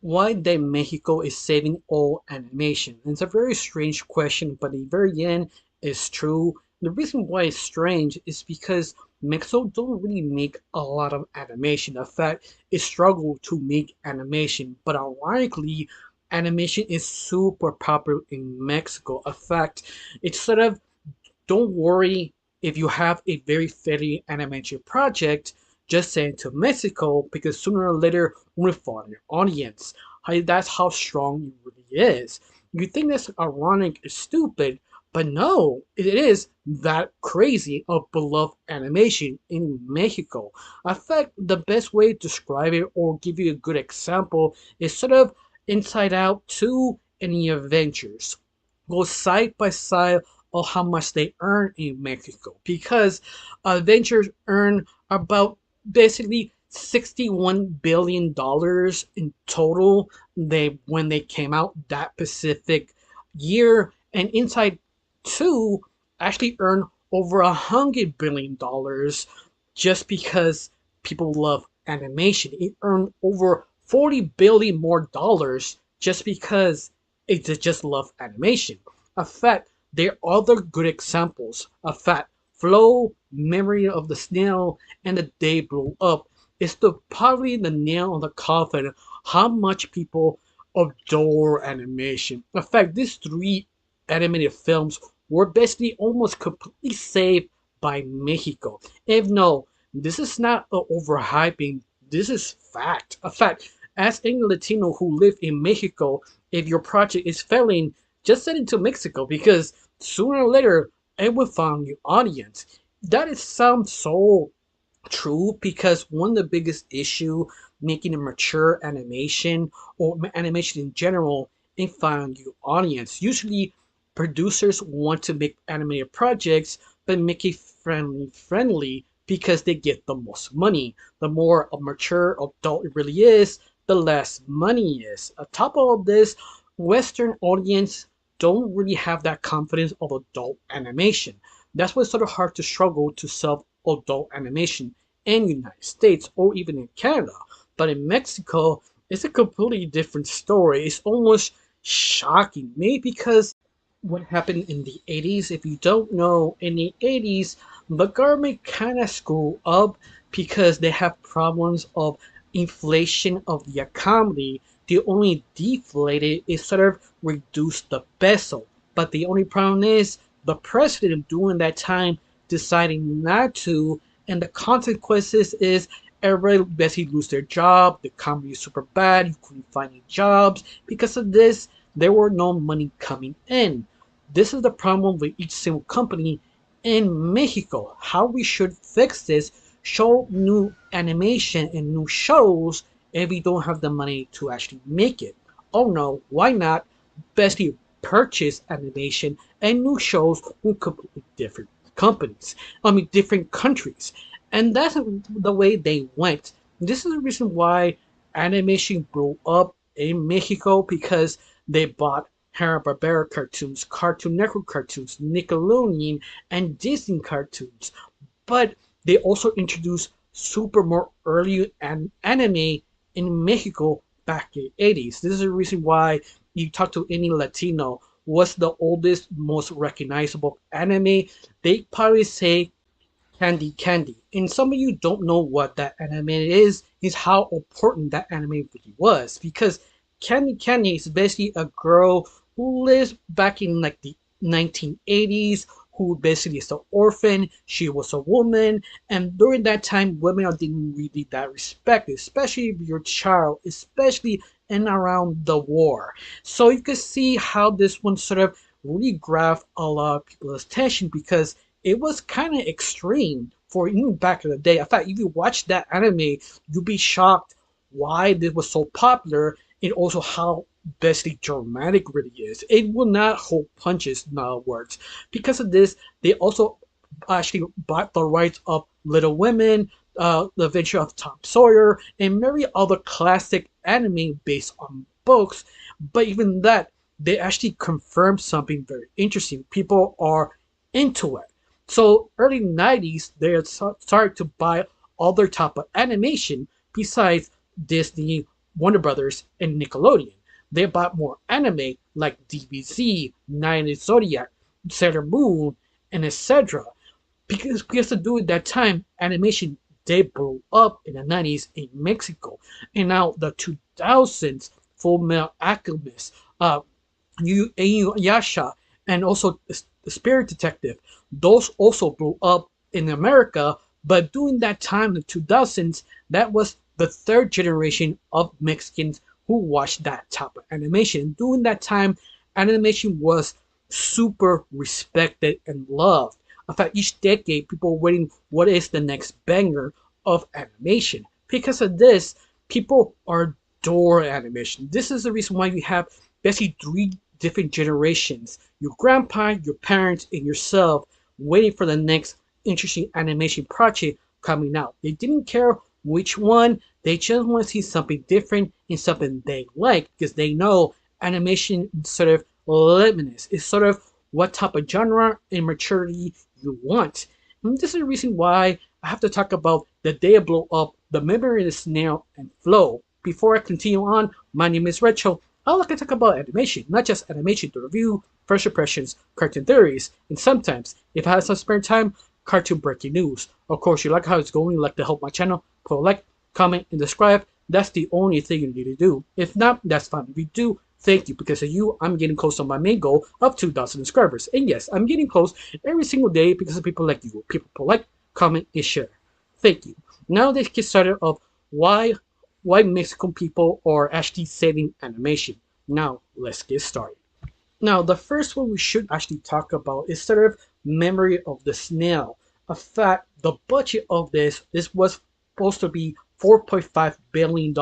Why that Mexico is saving all animation? And it's a very strange question, but the very end is true. The reason why it's strange is because Mexico don't really make a lot of animation. In fact, it struggled to make animation, but ironically, animation is super popular in Mexico. In fact, it's sort of don't worry if you have a very fairy animation project, just send it to Mexico because sooner or later we'll find your audience. That's how strong it really is. You think that's ironic or stupid, but no, it is that crazy of beloved animation in Mexico. In fact, the best way to describe it or give you a good example is sort of Inside Out 2 and The Avengers. Go side by side of how much they earn in Mexico because Avengers earn about basically $61 billion in total they when they came out that specific year, and Inside 2 actually earned over $100 billion just because people love animation. It earned over 40 billion more dollars just because it just love animation. In fact, there are other good examples. In fact, Flow, Memory of the Snail, and The Day Blew Up is probably the nail on the coffin how much people adore animation. In fact, these three animated films were basically almost completely saved by Mexico. If no, this is not overhyping, this is fact. In fact, as a Latino who live in Mexico, if your project is failing, just send it to Mexico because sooner or later it will find your audience. That is sounds so true because one of the biggest issue making a mature animation or animation in general is find your audience. Usually producers want to make animated projects but make it friendly because they get the most money. The more a mature adult it really is, the less money is. On top of all this, Western audience don't really have that confidence of adult animation. That's why it's sort of hard to struggle to sell adult animation in the United States or even in Canada. But in Mexico, it's a completely different story. It's almost shocking. Maybe because what happened in the 80s, if you don't know, in the 80s, the government kind of screwed up because they have problems of inflation of the economy. The only deflated is sort of reduce the peso. But the only problem is the president during that time deciding not to, and the consequences is everybody basically lose their job. The economy is super bad. You couldn't find any jobs because of this. There were no money coming in. This is the problem with each single company in Mexico. How we should fix this: show new animation and new shows if we don't have the money to actually make it. Oh no, why not? Basically, purchase animation and new shows from completely different companies. I mean, different countries. And that's the way they went. This is the reason why animation blew up in Mexico because they bought Hanna-Barbera cartoons, Cartoon Network cartoons, Nickelodeon, and Disney cartoons. But they also introduced super more early anime in Mexico back in the 80s. This is the reason why you talk to any Latino, what's the oldest, most recognizable anime? They probably say Candy Candy. And some of you don't know what that anime is how important that anime really was. Because Candy Candy is basically a girl who lives back in like the 1980s, who basically is an orphan. She was a woman, and during that time, women are didn't really that respected, especially if you're a child, especially in around the war. So you can see how this one sort of really grabbed a lot of people's attention because it was kind of extreme for even back in the day. In fact, if you watch that anime, you'll be shocked why this was so popular and also how basically dramatic really is. It will not hold punches, in other words. Because of this, they also actually bought the rights of Little Women, The Adventure of Tom Sawyer, and many other classic anime based on books. But even that, they actually confirmed something very interesting. People are into it. So early 90s, they had started to buy other type of animation besides Disney, Warner Brothers, and Nickelodeon. They bought more anime like DBZ, Nine Zodiac, Sailor Moon, and etc. Because of doing that time, animation they blew up in the 90s in Mexico, and now the 2000s, Full Metal Alchemist, Yasha, and also the Spirit Detective. Those also blew up in America, but during that time, the 2000s, that was the third generation of Mexicans who watched that type of animation. During that time, animation was super respected and loved. In fact, each decade, people were waiting what is the next banger of animation. Because of this, people adore animation. This is the reason why you have basically three different generations: your grandpa, your parents, and yourself waiting for the next interesting animation project coming out. They didn't care which one, they just want to see something different and something they like because they know animation is sort of limitless. It's sort of what type of genre and maturity you want. And this is the reason why I have to talk about the day I blow up, the memory of the snail, and flow. Before I continue on, my name is Recho. I like to talk about animation, not just animation to review, first impressions, cartoon theories, and sometimes, if I have some spare time, cartoon breaking news. Of course, you like how it's going, you like to help my channel, put a like, comment, and subscribe. That's the only thing you need to do. If not, that's fine. If you do, thank you. Because of you, I'm getting close to my main goal of 2,000 subscribers. And yes, I'm getting close every single day because of people like you. People who like, comment, and share. Thank you. Now let's get started of why Mexican people are actually saving animation. Now let's get started. Now the first one we should actually talk about is sort of Memory of the Snail. In fact, the budget of this was supposed to be $4.5 billion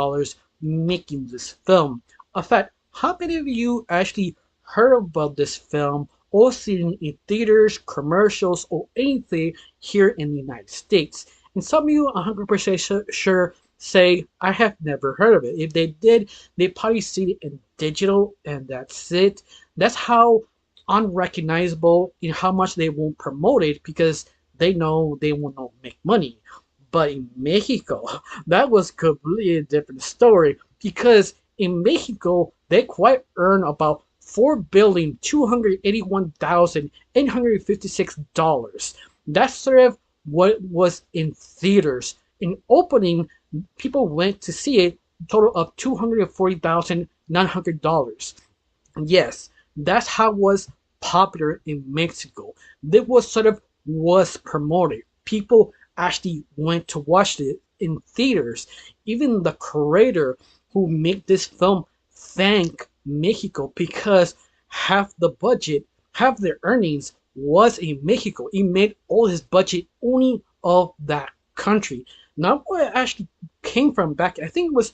making this film. In fact, how many of you actually heard about this film or seen it in theaters, commercials, or anything here in the United States? And some of you 100% sure say, I have never heard of it. If they did, they probably see it in digital and that's it. That's how unrecognizable in how much they won't promote it because they know they will not make money. But in Mexico, that was completely a different story because in Mexico, they quite earn about $4,281,856. That's sort of what was in theaters. In opening, people went to see it, a total of $240,900. Yes, that's how it was popular in Mexico. That was sort of was promoted. People actually went to watch it in theaters. Even the creator who made this film thanked Mexico because half the budget, half their earnings was in Mexico. He made all his budget only of that country. Not where it actually came from back. I think it was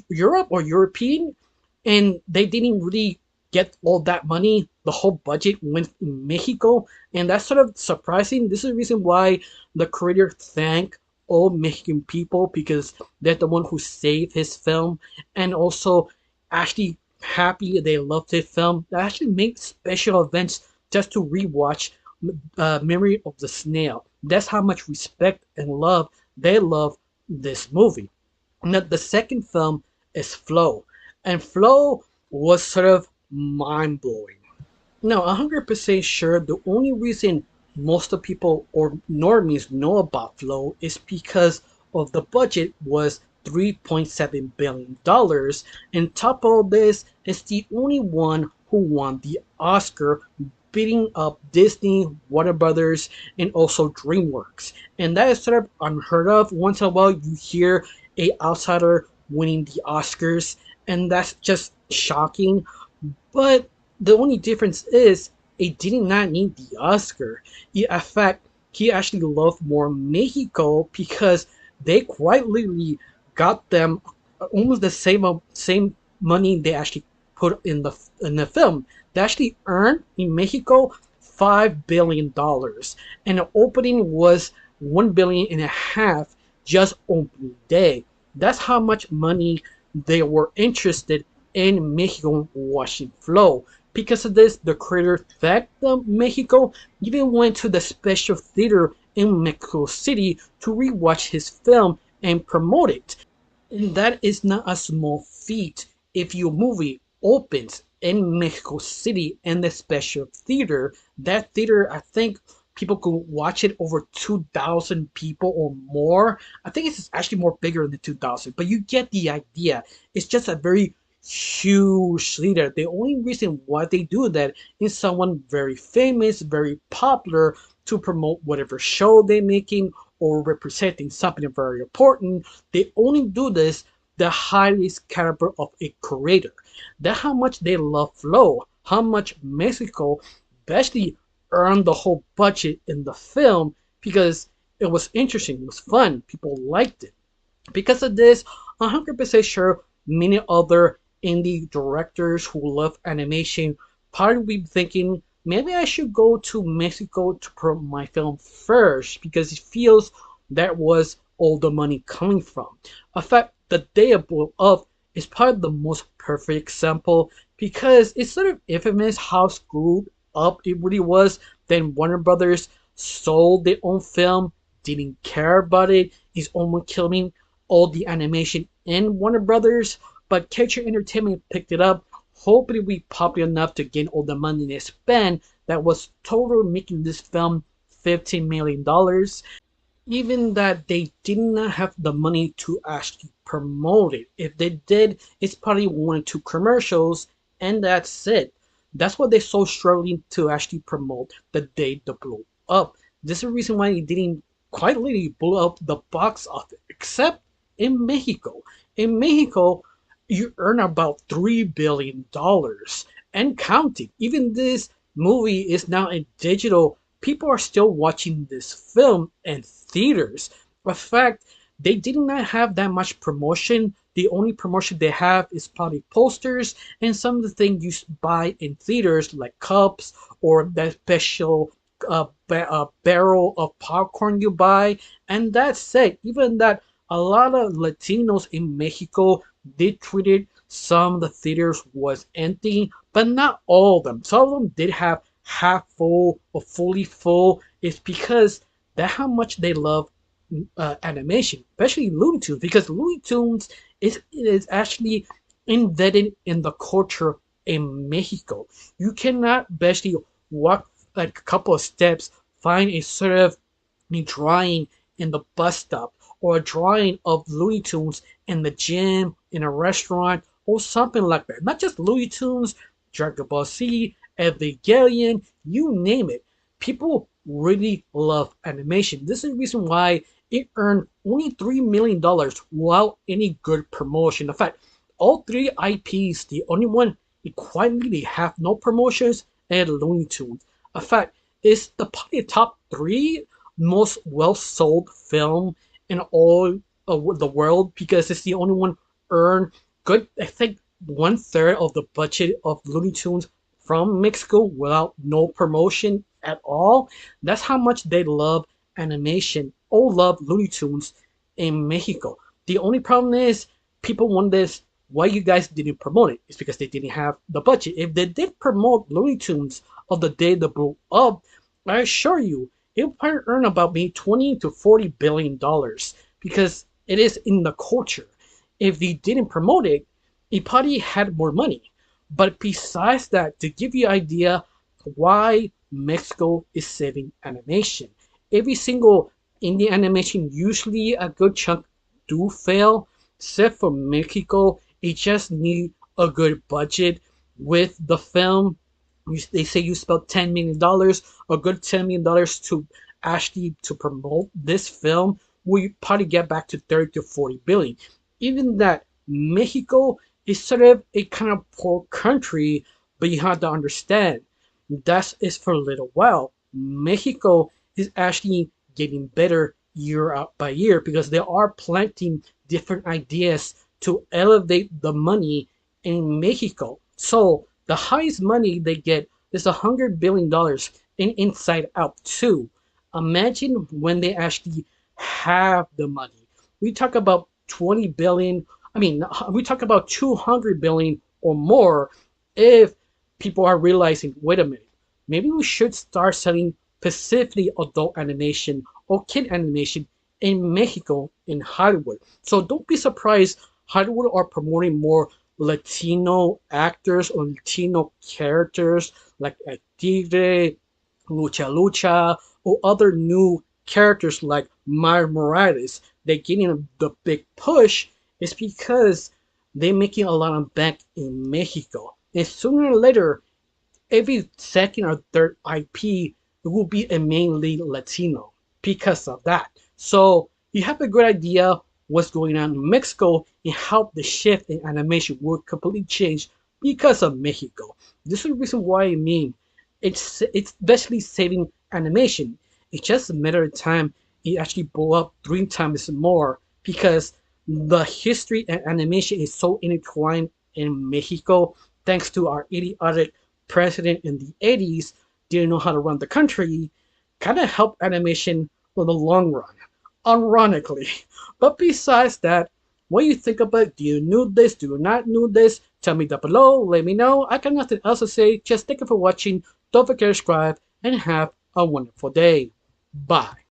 Europe or European, and they didn't really get all that money. The whole budget went in Mexico, and that's sort of surprising. This is the reason why the creator thanked all Mexican people because they're the one who saved his film, and also actually happy they loved his film. They actually made special events just to rewatch Memory of the Snail. That's how much respect and love they love this movie. Now the second film is Flow, and Flow was sort of mind blowing. Now, 100% sure the only reason most of people or normies know about Flow is because of the budget was $3.7 billion. And top of all this, it's the only one who won the Oscar, beating up Disney, Warner Brothers, and also DreamWorks. And that is sort of unheard of. Once in a while, you hear a outsider winning the Oscars, and that's just shocking. But the only difference is it did not need the Oscar. In fact, he actually loved more Mexico because they quite literally got them almost the same money they actually put in the film. They actually earned in Mexico $5 billion, and the opening was $1.5 billion just opening day. That's how much money they were interested in Mexico watching Flow. Because of this, the creator thanked Mexico, even went to the special theater in Mexico City to rewatch his film and promote it. And that is not a small feat. If your movie opens in Mexico City in the special theater, that theater, I think people could watch it over 2,000 people or more. I think it's actually more bigger than 2,000, but you get the idea. It's just a very huge theater. The only reason why they do that is someone very famous, very popular to promote whatever show they're making or representing something very important. They only do this the highest caliber of a creator. That's how much they love Flow, how much Mexico basically earned the whole budget in the film because it was interesting, it was fun, people liked it. Because of this, 100% sure many other indie directors who love animation probably be thinking maybe I should go to Mexico to promote my film first because it feels that was all the money coming from. In fact, the day it blew up is probably the most perfect example because it's sort of infamous how screwed up it really was. Then Warner Brothers sold their own film, didn't care about it, is almost killing all the animation in Warner Brothers, but Catcher Entertainment picked it up, hoping it would be popular enough to gain all the money they spent that was total making this film $15 million. Even that they did not have the money to actually promote it. If they did, it's probably one or two commercials, and that's it. That's what they're so struggling to actually promote the day they blew up. This is the reason why it didn't quite literally blow up the box office, except in Mexico. In Mexico, you earn about $3 billion and counting. Even this movie is now in digital. People are still watching this film in theaters. In fact, they did not have that much promotion. The only promotion they have is probably posters and some of the things you buy in theaters, like cups or that special barrel of popcorn you buy. And that's it. Even that, a lot of Latinos in Mexico did treat it. Some of the theaters was empty, but not all of them. Some of them did have half full or fully full. It's because that's how much they love animation, especially Looney Tunes, because Looney Tunes is actually embedded in the culture in Mexico. You cannot basically walk like a couple of steps, find a sort of a drawing in the bus stop or a drawing of Looney Tunes in the gym, in a restaurant, or something like that. Not just Looney Tunes, Dragon Ball Z, Evangelion, you name it. People really love animation. This is the reason why it earned only $3 million without any good promotion. In fact, all three IPs, the only one it quietly have no promotions and Looney Tunes. In fact, it's the probably top three most well sold film in all of the world because it's the only one earned good. I think 1/3 of the budget of Looney Tunes from Mexico without no promotion at all. That's how much they love animation or love Looney Tunes in Mexico. The only problem is people wonder why you guys didn't promote it. It's because they didn't have the budget. If they did promote Looney Tunes of the day they blew up, I assure you, it would probably earn about maybe 20 to $40 billion because it is in the culture. If they didn't promote it, it probably had more money. But besides that, to give you an idea why Mexico is saving animation, every single indie animation, usually a good chunk do fail, except for Mexico. It just need a good budget with the film. They say you spent $10 million, a good $10 million to actually to promote this film. We probably get back to 30 to 40 billion. Even that Mexico is sort of a kind of poor country, but you have to understand that is for a little while. Mexico is actually getting better year out by year because they are planting different ideas to elevate the money in Mexico. So the highest money they get is $100 billion in Inside Out 2. Imagine when they actually have the money. We talk about 20 billion. I mean, we talk about 200 billion or more if people are realizing, wait a minute, maybe we should start selling specifically adult animation or kid animation in Mexico in Hollywood. So don't be surprised Hollywood are promoting more Latino actors or Latino characters like El Tigre, Lucha Lucha, or other new characters like Miles Morales. They're getting the big push is because they're making a lot of bank in Mexico. And sooner or later, every second or third IP will be a mainly Latino because of that. So you have a good idea what's going on in Mexico and how the shift in animation will completely change because of Mexico. This is the reason why I mean it's especially saving animation. It's just a matter of time it actually blow up 3 times more because the history and animation is so intertwined in Mexico thanks to our idiotic president in the 80s didn't know how to run the country, kind of helped animation for the long run, ironically. But besides that, what do you think about it? Do you know this? Do you not know this? Tell me down below. Let me know. I got nothing else to say. Just thank you for watching. Don't forget to subscribe and have a wonderful day. Bye.